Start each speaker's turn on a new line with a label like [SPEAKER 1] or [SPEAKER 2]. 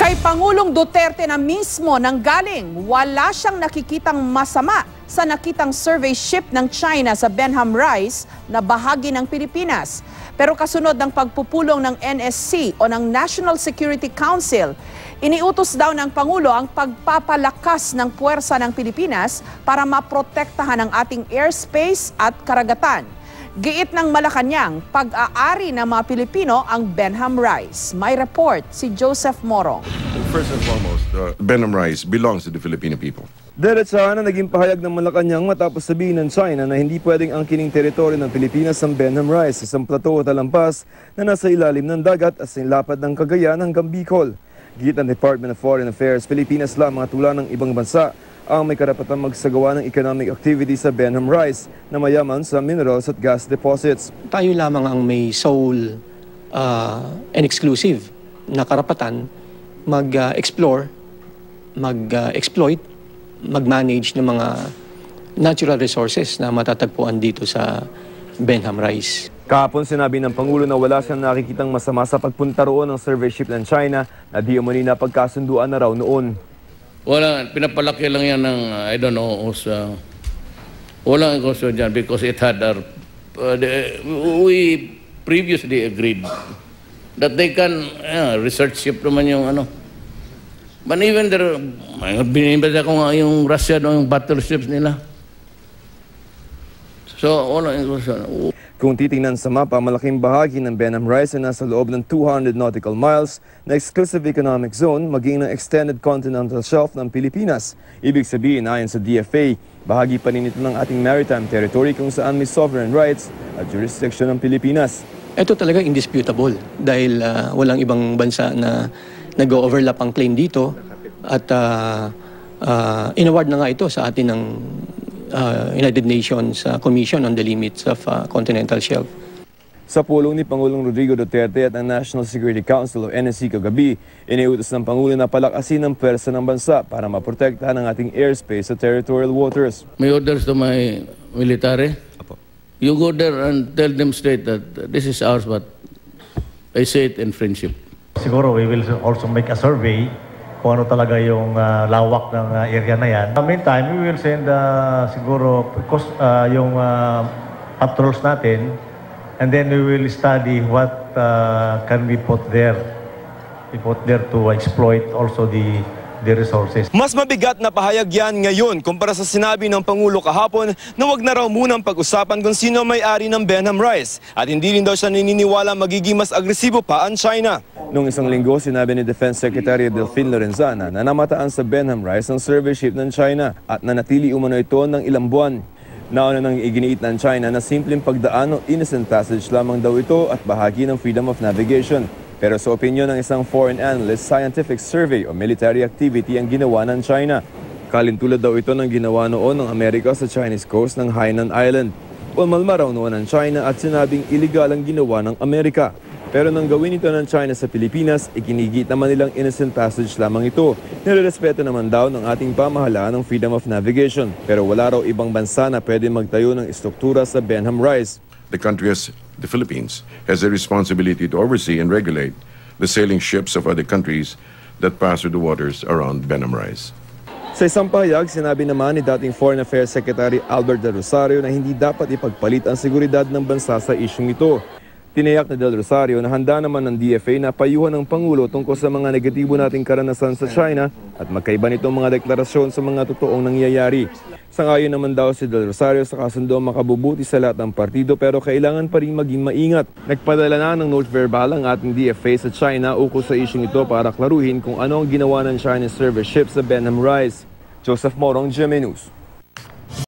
[SPEAKER 1] Kay Pangulong Duterte na mismo nanggaling, wala siyang nakikitang masama sa nakitang survey ship ng China sa Benham Rice na bahagi ng Pilipinas. Pero kasunod ng pagpupulong ng NSC o ng National Security Council, iniutos daw ng Pangulo ang pagpapalakas ng puwersa ng Pilipinas para maprotektahan ang ating airspace at karagatan. Giit ng Malacanang, pag-aari ng mga Pilipino ang Benham Rice. May report si Joseph Morong.
[SPEAKER 2] First and foremost, Benham Rice belongs to the Filipino people.
[SPEAKER 3] Diretsahan na naging pahayag ng Malacanang matapos sabihin ng China na hindi pwedeng angkining teritoryo ng Pilipinas ang Benham Rice, isang plato o talampas na nasa ilalim ng dagat at sa lapad ng Cagayan hanggang Bicol. Giit ng Department of Foreign Affairs, Pilipinas lang mga tula ng ibang bansa ang may karapatang magsagawa ng economic activity sa Benham Rice na mayaman sa minerals at gas deposits.
[SPEAKER 4] Tayo lamang ang may sole and exclusive na karapatan mag-explore, mag-exploit, mag-manage ng mga natural resources na matatagpuan dito sa Benham Rice.
[SPEAKER 3] Kahapon sinabi ng Pangulo na wala siyang nakikitang masama sa pagpunta roon ng survey ship ng China na di umani na pagkasunduan na raw noon.
[SPEAKER 5] Wala, pinapalaki lang yan ng, I don't know, walang gusto dyan because it had our, we previously agreed that they can, research ship naman yung ano. But even there, binibasa ko nga yung Russia, yung battleships nila. So, walang gusto.
[SPEAKER 3] Kung titingnan sa mapa, malaking bahagi ng Benham Rice ay nasa loob ng 200 nautical miles na exclusive economic zone maging ng extended continental shelf ng Pilipinas. Ibig sabihin, ayon sa DFA, bahagi pa rin ito ng ating maritime territory kung saan may sovereign rights at jurisdiction ng Pilipinas.
[SPEAKER 4] Ito talaga indisputable dahil walang ibang bansa na nag-overlap ang claim dito at inaward na nga ito sa atin ng United Nations Commission on the Limits of Continental Shelf.
[SPEAKER 3] Sa pulong ni Pangulong Rodrigo Duterte at ang National Security Council o NSC kagabi, iniutos ng Pangulo na palakasin ang pwersa ng bansa para maprotektahan ang ating airspace sa territorial waters.
[SPEAKER 5] May orders to my military. You go there and tell them straight that this is ours, but I say it in friendship.
[SPEAKER 6] Siguro we will also make a survey kung ano talaga yung lawak ng area na yan. In the meantime, we will send siguro yung patrols natin and then we will study what can we put there. We put there to exploit also the resources.
[SPEAKER 3] Mas mabigat na pahayag yan ngayon kumpara sa sinabi ng Pangulo kahapon na wag na raw munang pag-usapan kung sino may-ari ng Benham Rice at hindi rin daw siya naniniwala magiging mas agresibo pa ang China. Noong isang linggo, sinabi ni Defense Secretary Delfin Lorenzana na namataan sa Benham Rice ang survey ship ng China at nanatili umano ito ng ilang buwan. Nauna nang iginiit ng China na simpleng pagdaan o innocent passage lamang daw ito at bahagi ng freedom of navigation. Pero sa opinyon ng isang foreign analyst, scientific survey o military activity ang ginawa ng China. Kalintulad daw ito ng ginawa noon ng Amerika sa Chinese coast ng Hainan Island. Pumalma raw noon ng China at sinabing iligal ang ginawa ng Amerika. Pero nang gawin ito ng China sa Pilipinas, ikinigit naman nilang innocent passage lamang ito. Nirerespeto naman daw ng ating pamahalaan ng freedom of navigation. Pero wala raw ibang bansa na pwede magtayo ng istruktura sa Benham Rice.
[SPEAKER 2] The country, the Philippines, has a responsibility to oversee and regulate the sailing ships of other countries that pass through the waters around Benham Rice.
[SPEAKER 3] Sa isang pahayag, sinabi naman ni dating Foreign Affairs Secretary Albert Del Rosario na hindi dapat ipagpalit ang seguridad ng bansa sa isyung ito. Tiniyak ni Del Rosario na handa naman ng DFA na payuhan ng Pangulo tungkol sa mga negatibo nating karanasan sa China at magkaiba nitong mga deklarasyon sa mga totoong nangyayari. Sangayon naman daw si Del Rosario sa kasundo makabubuti sa lahat ng partido pero kailangan pa rin maging maingat. Nagpadala na ng note verbal ang ating DFA sa China ukol sa isyung ito para klaruhin kung ano ang ginawa ng Chinese survey ship sa Benham Rice. Joseph Morong, GMA News.